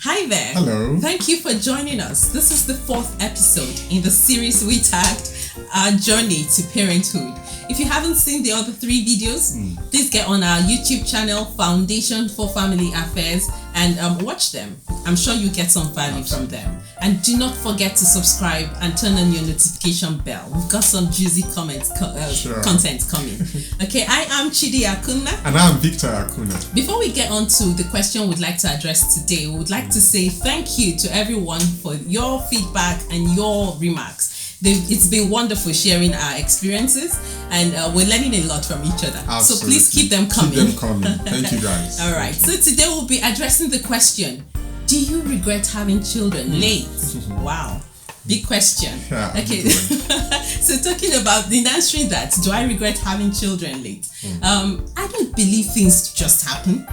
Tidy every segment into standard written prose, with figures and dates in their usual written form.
Hi there. Hello. Thank you for joining us. This is the 4th episode in the series we tagged Our Journey to Parenthood. If you haven't seen the other 3 videos, please get on our YouTube channel, Foundation for Family Affairs, and watch them. I'm sure you get some value from them. And do not forget to subscribe and turn on your notification bell. We've got some juicy content coming. Okay, I am Chidi Akunna. And I'm Victor Akunna. Before we get on to the question we'd like to address today, we would like to say thank you to everyone for your feedback and your remarks. It's been wonderful sharing our experiences, and we're learning a lot from each other. Absolutely. So please keep them coming. Keep them coming. Thank you, guys. All right. So today we'll be addressing the question: do you regret having children late? Wow. Big question. Yeah, okay. So talking about in answering that, do I regret having children late? I don't believe things just happen.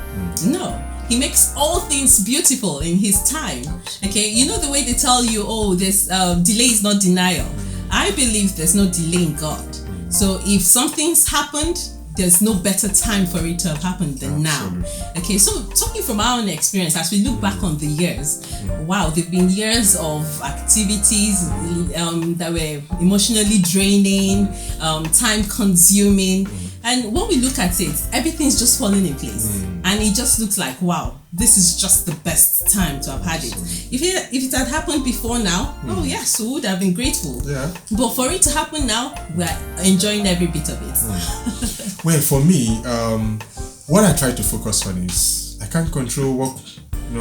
No. He makes all things beautiful in his time. Okay, you know the way they tell you, oh, there's delay is not denial. I believe there's no delay in God. So if something's happened, there's no better time for it to have happened than now. Okay, so talking from our own experience, as we look back on the years, wow, they've been years of activities that were emotionally draining, time consuming. And when we look at it, everything's just falling in place. And it just looks like, wow, this is just the best time to have had it. If it had happened before now, oh yes, we would have been grateful. Yeah. But for it to happen now, we're enjoying every bit of it. Well, for me, what I try to focus on is I can't control what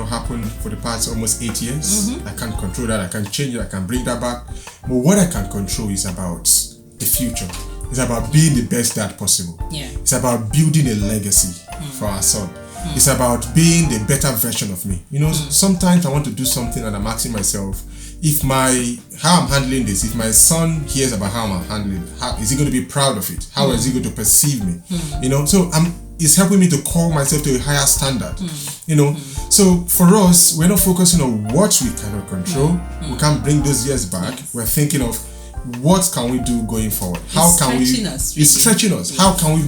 happened for the past almost 8 years. I can't control that. I can't change it. I can bring that back. But what I can control is about the future. It's about being the best dad possible. Yeah. It's about building a legacy for our son. It's about being the better version of me. Sometimes I want to do something and I'm asking myself, how I'm handling this, if my son hears about how I'm handling it, how is he going to be proud of it? How is he going to perceive me? So it's helping me to call myself to a higher standard. So for us, we're not focusing on what we cannot control. We can't bring those years back. We're thinking of what can we do going forward? It's stretching us. How can we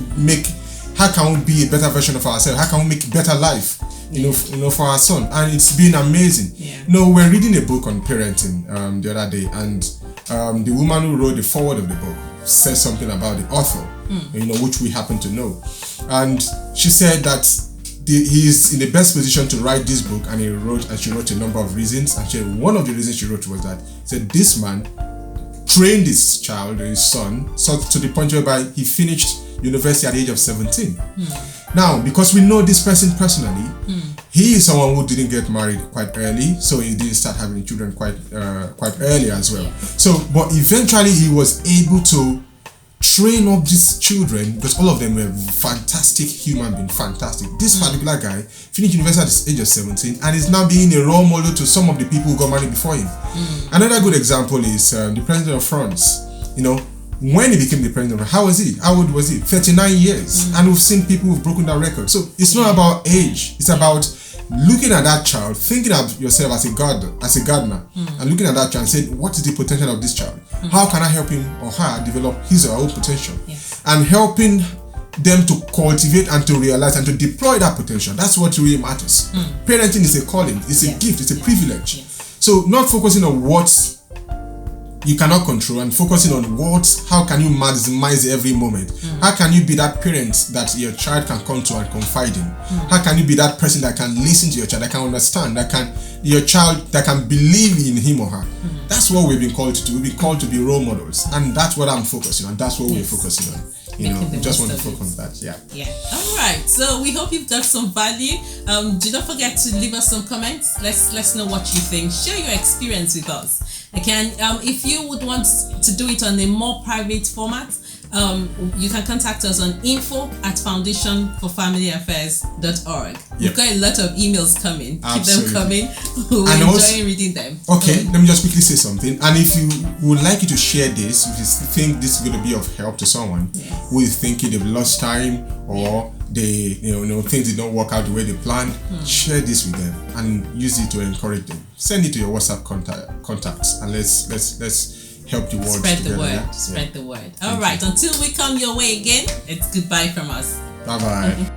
be a better version of ourselves? How can we make a better life, for our son? And it's been amazing. We're reading a book on parenting the other day, and the woman who wrote the foreword of the book said something about the author, which we happen to know. And she said that he's in the best position to write this book, and she wrote a number of reasons. And one of the reasons she wrote was that this man trained his child, his son, so to the point whereby he finished university at the age of 17. Now, because we know this person personally, he is someone who didn't get married quite early, so he didn't start having children quite early as well. So, but eventually he was able to train up these children, because all of them were fantastic human beings, fantastic. This particular guy finished university at the age of 17 and is now being a role model to some of the people who got married before him. Another good example is the president of France. When he became the president, how was he? How old was he? 39 years. And we've seen people who've broken that record. So it's not about age. It's about looking at that child, thinking of yourself as a gardener, and looking at that child and saying, what is the potential of this child? How can I help him or her develop his or her own potential? And helping them to cultivate and to realize and to deploy that potential. That's what really matters. Parenting is a calling, it's a gift, it's a privilege. So not focusing on what you cannot control and focusing on how can you maximize every moment? How can you be that parent that your child can come to and confide in? How can you be that person that can listen to your child, that can understand, that can believe in him or her? That's what we've been called to do. We've been called to be role models, and that's what I'm focusing on. That's what we're focusing on. We just want to focus on that. Yeah. All right. So we hope you've got some value. Do not forget to leave us some comments. Let's know what you think. Share your experience with us. Okay, and if you would want to do it on a more private format, you can contact us on info@foundationforfamilyaffairs.org. We've got a lot of emails coming. Absolutely. Keep them coming. We're enjoying reading them. Okay, let me just quickly say something. And if you would like you to share this, if you think this is going to be of help to someone who is thinking they've lost time or they things did not work out the way they planned, share this with them and use it to encourage them. Send it to your WhatsApp contacts and let's help the world spread together. The word. Spread the word. All right. Until we come your way again, it's goodbye from us. Bye bye.